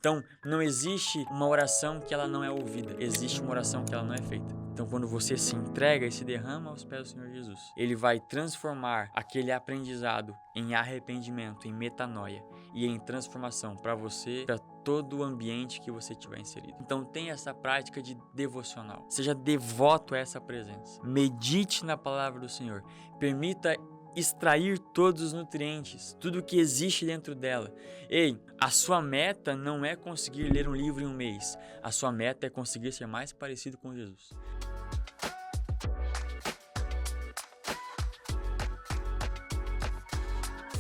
Então, não existe uma oração que ela não é ouvida, existe uma oração que ela não é feita. Então, quando você se entrega e se derrama aos pés do Senhor Jesus, Ele vai transformar aquele aprendizado em arrependimento, em metanoia e em transformação para você, para todo o ambiente que você tiver inserido. Então, tenha essa prática de devocional. Seja devoto a essa presença. Medite na palavra do Senhor. Permita extrair todos os nutrientes, tudo que existe dentro dela. Ei, a sua meta não é conseguir ler um livro em um mês. A sua meta é conseguir ser mais parecido com Jesus.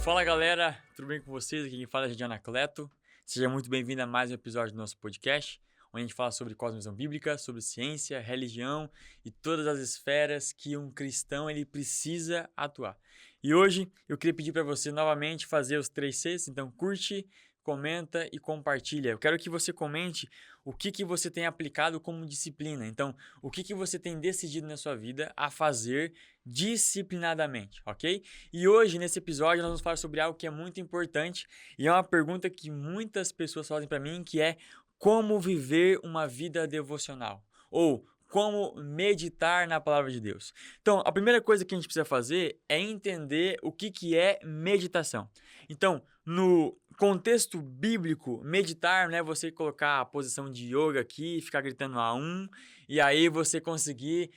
Fala galera, tudo bem com vocês? Aqui quem fala é Gideon Anacleto. Seja muito bem-vindo a mais um episódio do nosso podcast, onde a gente fala sobre cosmovisão bíblica, sobre ciência, religião e todas as esferas que um cristão ele precisa atuar. E hoje eu queria pedir para você novamente fazer os 3 Cs, então curte, comenta e compartilha. Eu quero que você comente o que você tem aplicado como disciplina. Então, o que você tem decidido na sua vida a fazer disciplinadamente, ok? E hoje, nesse episódio, nós vamos falar sobre algo que é muito importante e é uma pergunta que muitas pessoas fazem para mim, que é como viver uma vida devocional ou como meditar na palavra de Deus. Então, a primeira coisa que a gente precisa fazer é entender o que é meditação. Então, no contexto bíblico, meditar não é você colocar a posição de yoga aqui, ficar gritando A1 e aí você conseguir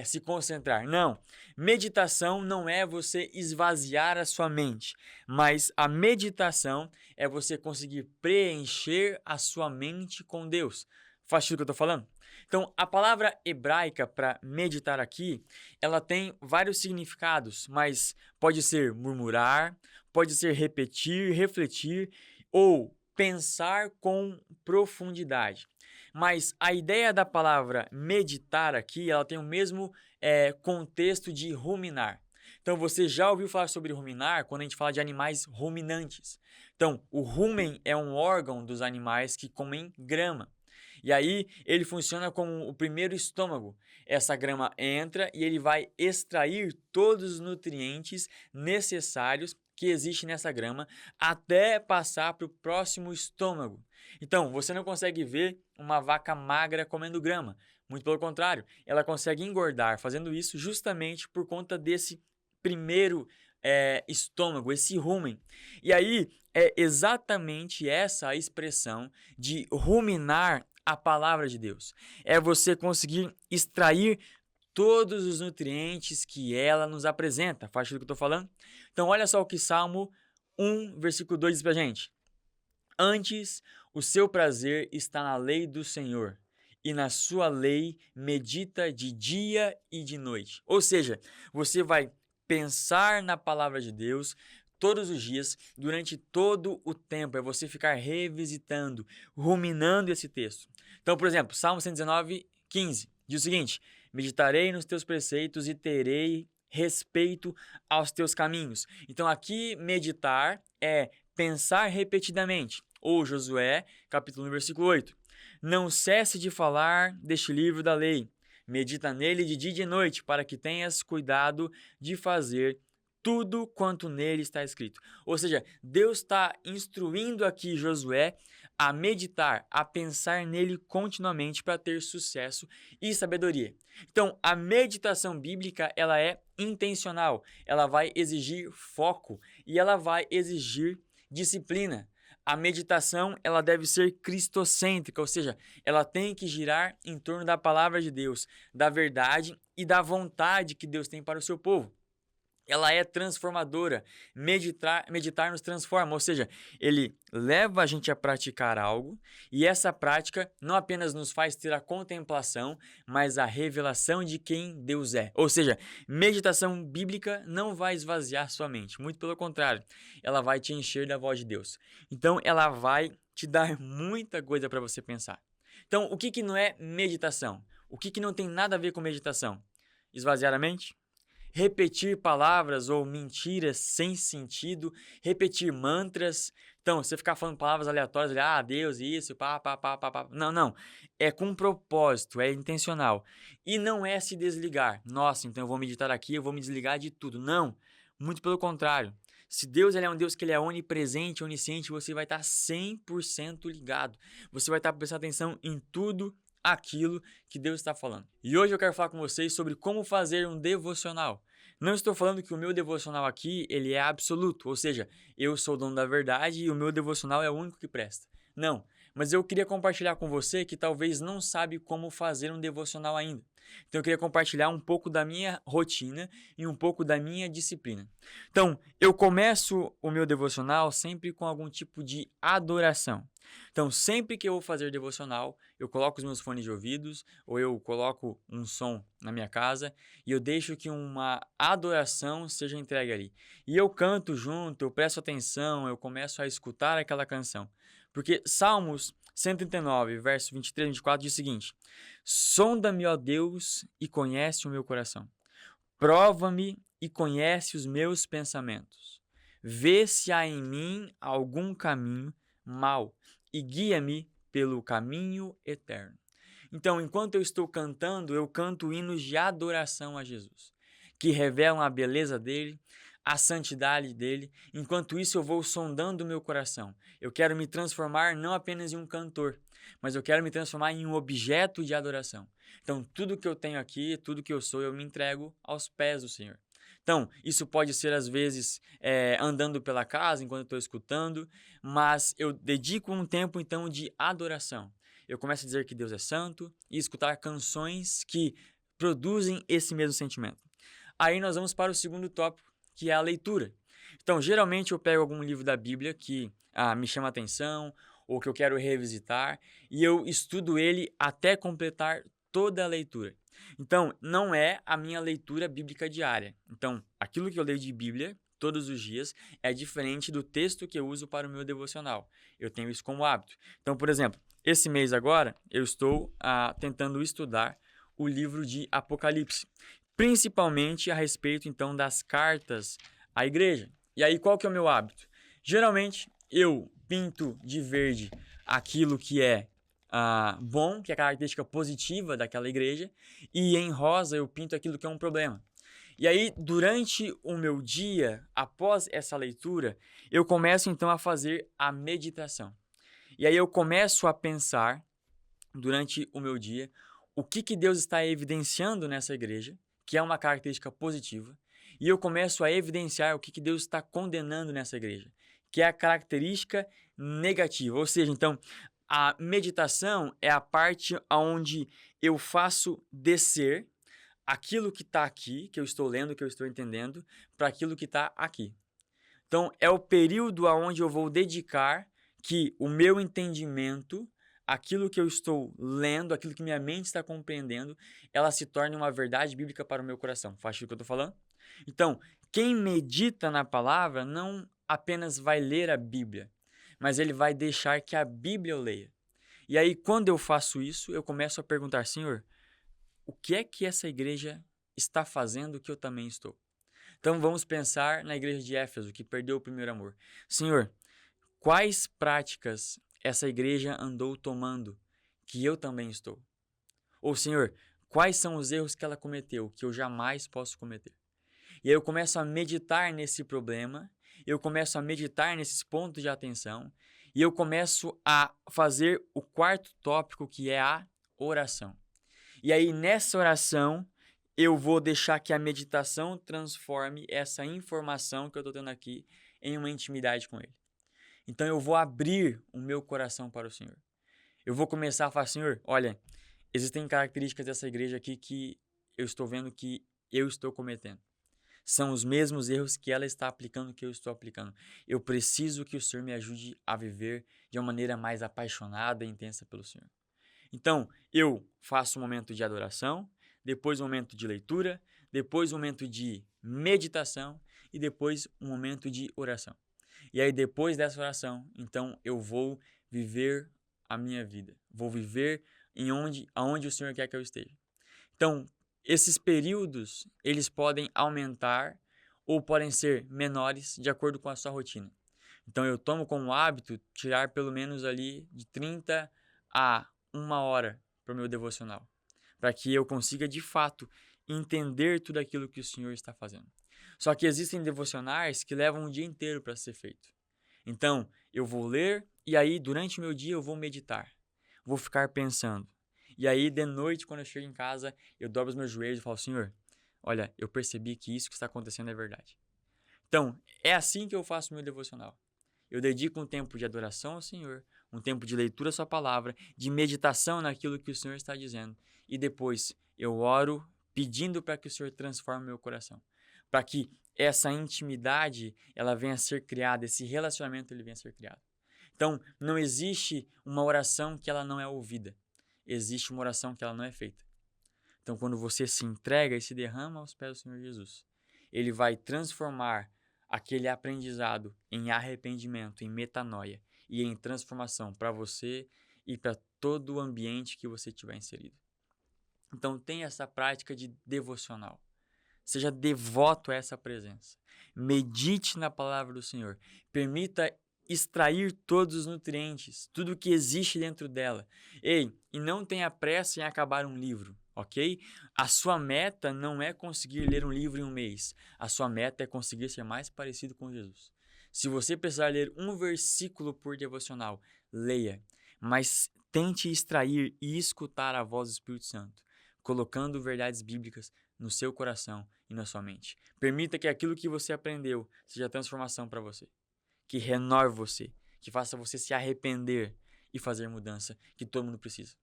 se concentrar. Não, meditação não é você esvaziar a sua mente, mas a meditação é você conseguir preencher a sua mente com Deus. Faz sentido o que eu estou falando? Então, a palavra hebraica para meditar aqui, ela tem vários significados, mas pode ser murmurar, pode ser repetir, refletir ou pensar com profundidade. Mas a ideia da palavra meditar aqui, ela tem o mesmo contexto de ruminar. Então, você já ouviu falar sobre ruminar quando a gente fala de animais ruminantes. Então, o rumen é um órgão dos animais que comem grama. E aí ele funciona como o primeiro estômago. Essa grama entra e ele vai extrair todos os nutrientes necessários que existem nessa grama até passar para o próximo estômago. Então, você não consegue ver uma vaca magra comendo grama. Muito pelo contrário, ela consegue engordar fazendo isso justamente por conta desse primeiro estômago, esse rumen. E aí é exatamente essa a expressão de ruminar a palavra de Deus. É você conseguir extrair todos os nutrientes que ela nos apresenta. Faz tudo que eu estou falando? Então olha só o que Salmo 1, versículo 2 diz pra gente. Antes, o seu prazer está na lei do Senhor, e na sua lei medita de dia e de noite. Ou seja, você vai pensar na palavra de Deus todos os dias, durante todo o tempo. É você ficar revisitando, ruminando esse texto. Então, por exemplo, Salmo 119, 15, diz o seguinte: meditarei nos teus preceitos e terei respeito aos teus caminhos. Então, aqui, meditar é pensar repetidamente. Ou Josué, capítulo 1, versículo 8. Não cesse de falar deste livro da lei. Medita nele de dia e de noite, para que tenhas cuidado de fazer tudo quanto nele está escrito. Ou seja, Deus está instruindo aqui Josué a meditar, a pensar nele continuamente para ter sucesso e sabedoria. Então, a meditação bíblica, ela é intencional, ela vai exigir foco e ela vai exigir disciplina. A meditação, ela deve ser cristocêntrica, ou seja, ela tem que girar em torno da palavra de Deus, da verdade e da vontade que Deus tem para o seu povo. Ela é transformadora. Meditar nos transforma, ou seja, ele leva a gente a praticar algo e essa prática não apenas nos faz ter a contemplação, mas a revelação de quem Deus é. Ou seja, meditação bíblica não vai esvaziar sua mente, muito pelo contrário, ela vai te encher da voz de Deus. Então, ela vai te dar muita coisa para você pensar. Então, o que não é meditação? O que não tem nada a ver com meditação? Esvaziar a mente? Repetir palavras ou mentiras sem sentido, repetir mantras. Então, você ficar falando palavras aleatórias, Deus, isso, pá. Não. É com propósito, é intencional. E não é se desligar. Nossa, então eu vou meditar aqui, eu vou me desligar de tudo. Não, muito pelo contrário. Se Deus ele é um Deus que ele é onipresente, onisciente, você vai estar 100% ligado. Você vai estar prestando atenção em tudo aquilo que Deus está falando. E hoje eu quero falar com vocês sobre como fazer um devocional. Não estou falando que o meu devocional aqui ele é absoluto, ou seja, eu sou o dono da verdade e o meu devocional é o único que presta. Não, mas eu queria compartilhar com você que talvez não sabe como fazer um devocional ainda. Então eu queria compartilhar um pouco da minha rotina e um pouco da minha disciplina. Então, eu começo o meu devocional sempre com algum tipo de adoração. Então, sempre que eu vou fazer devocional, eu coloco os meus fones de ouvidos ou eu coloco um som na minha casa e eu deixo que uma adoração seja entregue ali. E eu canto junto, eu presto atenção, eu começo a escutar aquela canção. Porque Salmos 139, verso 23 e 24 diz o seguinte: Sonda-me, ó Deus, e conhece o meu coração. Prova-me e conhece os meus pensamentos. Vê se há em mim algum caminho mau e guia-me pelo caminho eterno. Então, enquanto eu estou cantando, eu canto hinos de adoração a Jesus, que revelam a beleza dele, a santidade dele. Enquanto isso, eu vou sondando o meu coração. Eu quero me transformar não apenas em um cantor, mas eu quero me transformar em um objeto de adoração. Então, tudo que eu tenho aqui, tudo que eu sou, eu me entrego aos pés do Senhor. Então, isso pode ser às vezes andando pela casa enquanto eu estou escutando, mas eu dedico um tempo então de adoração. Eu começo a dizer que Deus é santo e escutar canções que produzem esse mesmo sentimento. Aí nós vamos para o segundo tópico, que é a leitura. Então, geralmente eu pego algum livro da Bíblia que me chama a atenção ou que eu quero revisitar e eu estudo ele até completar toda a leitura. Então, não é a minha leitura bíblica diária. Então, aquilo que eu leio de Bíblia todos os dias é diferente do texto que eu uso para o meu devocional. Eu tenho isso como hábito. Então, por exemplo, esse mês agora eu estou tentando estudar o livro de Apocalipse, principalmente a respeito então das cartas à igreja. E aí, qual que é o meu hábito? Geralmente, eu pinto de verde aquilo que é bom, que é a característica positiva daquela igreja, e em rosa eu pinto aquilo que é um problema. E aí, durante o meu dia, após essa leitura, eu começo então a fazer a meditação. E aí eu começo a pensar, durante o meu dia, o que Deus está evidenciando nessa igreja, que é uma característica positiva, e eu começo a evidenciar o que Deus está condenando nessa igreja, que é a característica negativa. Ou seja, então, a meditação é a parte onde eu faço descer aquilo que está aqui, que eu estou lendo, que eu estou entendendo, para aquilo que está aqui. Então, é o período onde eu vou dedicar que o meu entendimento, aquilo que eu estou lendo, aquilo que minha mente está compreendendo, ela se torne uma verdade bíblica para o meu coração. Faz o que eu estou falando? Então, quem medita na palavra não apenas vai ler a Bíblia, mas ele vai deixar que a Bíblia eu leia. E aí, quando eu faço isso, eu começo a perguntar, Senhor, o que é que essa igreja está fazendo que eu também estou? Então, vamos pensar na igreja de Éfeso, que perdeu o primeiro amor. Senhor, quais práticas essa igreja andou tomando que eu também estou? Ou, Senhor, quais são os erros que ela cometeu que eu jamais posso cometer? E aí eu começo a meditar nesse problema, eu começo a meditar nesses pontos de atenção e eu começo a fazer o quarto tópico, que é a oração. E aí nessa oração eu vou deixar que a meditação transforme essa informação que eu estou tendo aqui em uma intimidade com Ele. Então eu vou abrir o meu coração para o Senhor. Eu vou começar a falar, Senhor, olha, existem características dessa igreja aqui que eu estou vendo que eu estou cometendo. São os mesmos erros que ela está aplicando que eu estou aplicando. Eu preciso que o Senhor me ajude a viver de uma maneira mais apaixonada e intensa pelo Senhor. Então, eu faço um momento de adoração, depois um momento de leitura, depois um momento de meditação e depois um momento de oração. E aí, depois dessa oração, então eu vou viver a minha vida. Vou viver aonde o Senhor quer que eu esteja. Então, esses períodos, eles podem aumentar ou podem ser menores de acordo com a sua rotina. Então, eu tomo como hábito tirar pelo menos ali de 30 a 1 hora para o meu devocional, para que eu consiga, de fato, entender tudo aquilo que o Senhor está fazendo. Só que existem devocionais que levam um dia inteiro para ser feito. Então, eu vou ler e aí durante o meu dia eu vou meditar. Vou ficar pensando. E aí de noite, quando eu chego em casa, eu dobro os meus joelhos e falo: Senhor, olha, eu percebi que isso que está acontecendo é verdade. Então, é assim que eu faço o meu devocional. Eu dedico um tempo de adoração ao Senhor, um tempo de leitura da sua palavra, de meditação naquilo que o Senhor está dizendo. E depois eu oro pedindo para que o Senhor transforme meu coração. Para que essa intimidade ela venha a ser criada, esse relacionamento ele venha a ser criado. Então, não existe uma oração que ela não é ouvida. Existe uma oração que ela não é feita. Então, quando você se entrega e se derrama aos pés do Senhor Jesus, ele vai transformar aquele aprendizado em arrependimento, em metanoia e em transformação para você e para todo o ambiente que você tiver inserido. Então, tenha essa prática de devocional. Seja devoto a essa presença. Medite na palavra do Senhor. Permita extrair todos os nutrientes, tudo o que existe dentro dela. Ei, e não tenha pressa em acabar um livro, ok? A sua meta não é conseguir ler um livro em um mês. A sua meta é conseguir ser mais parecido com Jesus. Se você precisar ler um versículo por devocional, leia. Mas tente extrair e escutar a voz do Espírito Santo, colocando verdades bíblicas no seu coração e na sua mente. Permita que aquilo que você aprendeu seja transformação para você. Que renove você, que faça você se arrepender e fazer mudança que todo mundo precisa.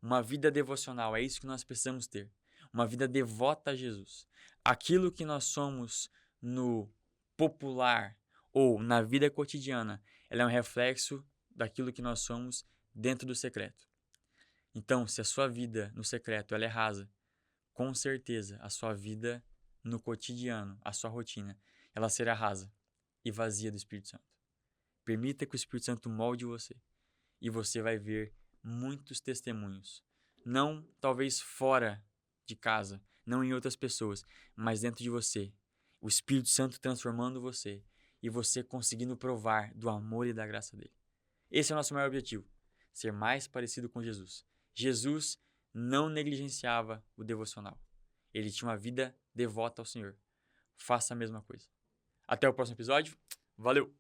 Uma vida devocional, é isso que nós precisamos ter. Uma vida devota a Jesus. Aquilo que nós somos no popular ou na vida cotidiana, ela é um reflexo daquilo que nós somos dentro do secreto. Então, se a sua vida no secreto ela é rasa, com certeza a sua vida no cotidiano, a sua rotina, ela será rasa e vazia do Espírito Santo. Permita que o Espírito Santo molde você e você vai ver muitos testemunhos. Não talvez fora de casa, não em outras pessoas, mas dentro de você. O Espírito Santo transformando você e você conseguindo provar do amor e da graça dele. Esse é o nosso maior objetivo, ser mais parecido com Jesus. Jesus não negligenciava o devocional. Ele tinha uma vida devota ao Senhor. Faça a mesma coisa. Até o próximo episódio. Valeu!